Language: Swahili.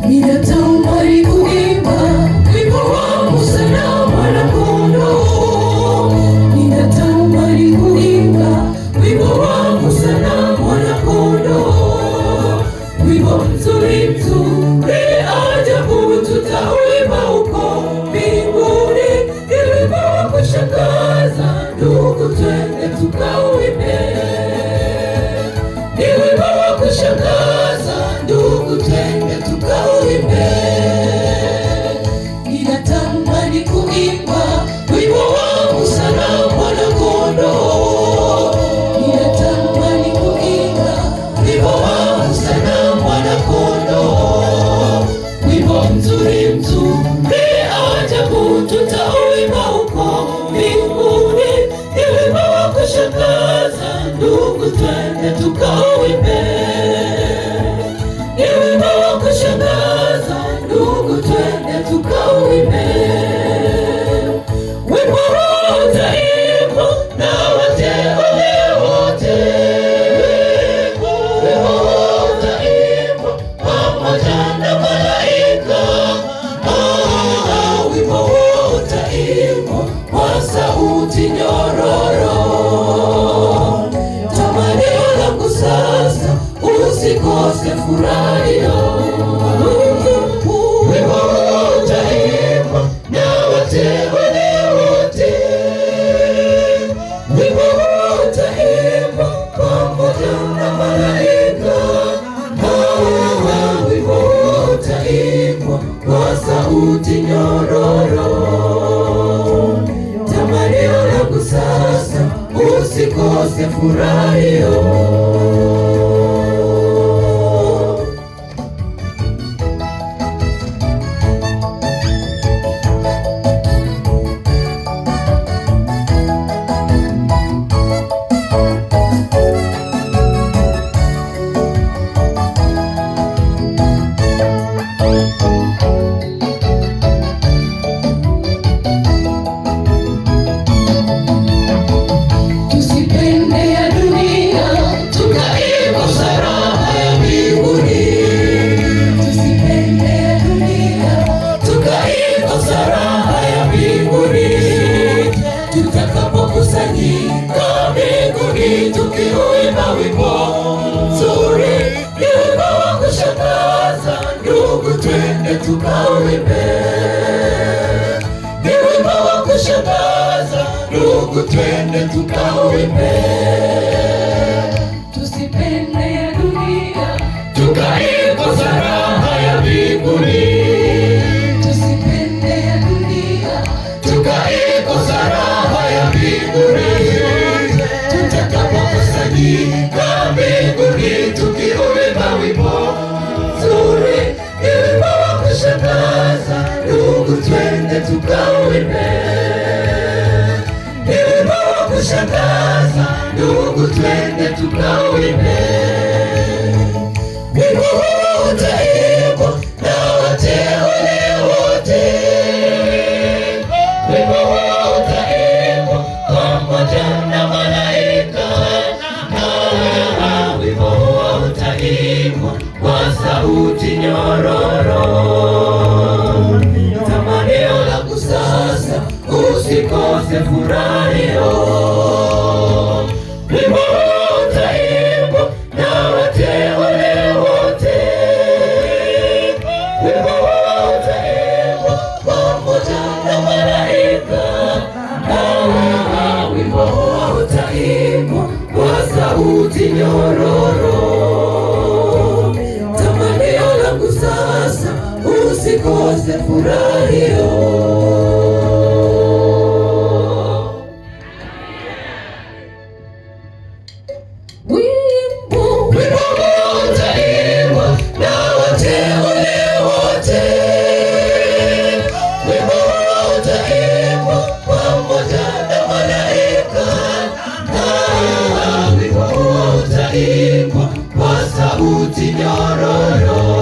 Ninatamani kuimba wimbo wa Musa na Mwana-Kondoo. Ninatamani kuimba wimbo wa Musa na Mwana-Kondoo. Wimbo mzuri mzuri ajabu tutauimba huko mbinguni. Ni wimbo wa kushangaza, ndugu twende tukauimbe. Ni wimbo wa kushangaza, ndugu twende tukauimbe. Ninatamani kuimba wimbo wa Musa na Mwana-Kondoo. Ninatamani kuimba wimbo wa Musa na Mwana-Kondoo. Wimbo mzuri mzuri ajabu tutauimba huko mbinguni. Ni wimbo wa kushangaza, ndugu twende tukauimbe. Ni wimbo wa kushangaza, ndugu twende tukauimbe. Wimbo huu utaimbwa na wateule wote. Wimbo huu utaimbwa pamoja na malaika. Wimbo huu utaimbwa kwa sauti nyororo. Tamanio langu sasa, usikose furaha hiyo. Wimbo huu utaimbwa na wateule wote. Wimbo huu utaimbwa pamoja na malaika. Wimbo huu utaimbwa kwa sauti nyororo. Tamanio langu sasa, usikose furaha hiyo. Tusipende ya dunia, tukaikosa raha ya mbinguni. Tusipende ya dunia, tukaikosa raha ya mbinguni. Tutakapokusanyika mbinguni, tukiuimba wimbo mzuri, ni wimbo wa kushangaza, ndugu twende tukauimbe. Ni wimbo wa kushangaza, ndugu twende tukauimbe. Tusipende ya dunia, tukaikosa raha ya mbinguni. Tusipende ya dunia, tukaikosa raha ya mbinguni. Tutakapokusanyika mbinguni, tukiuimba wimbo mzuri, ni wimbo wa kushangaza, ndugu twende tukauimbe. Ni wimbo wa kushangaza, ndugu twende tukauimbe. Wimbo huu utaimbwa na wateule wote. Wimbo huu utaimbwa pamoja na malaika. Wimbo huu utaimbwa kwa sauti nyororo. Tamanio langu sasa, usikose furaha hiyo. Wimbo huu utaimbwa na wateule wote. Wimbo huu utaimbwa pamoja na malaika. Wimbo huu utaimbwa kwa sauti nyororo. Tamanio langu sasa, usikose furaha hiyo. Wimbo huu utaimbwa na wateule wote. Wimbo huu utaimbwa pamoja na malaika. Wimbo huu utaimbwa kwa sauti nyororo.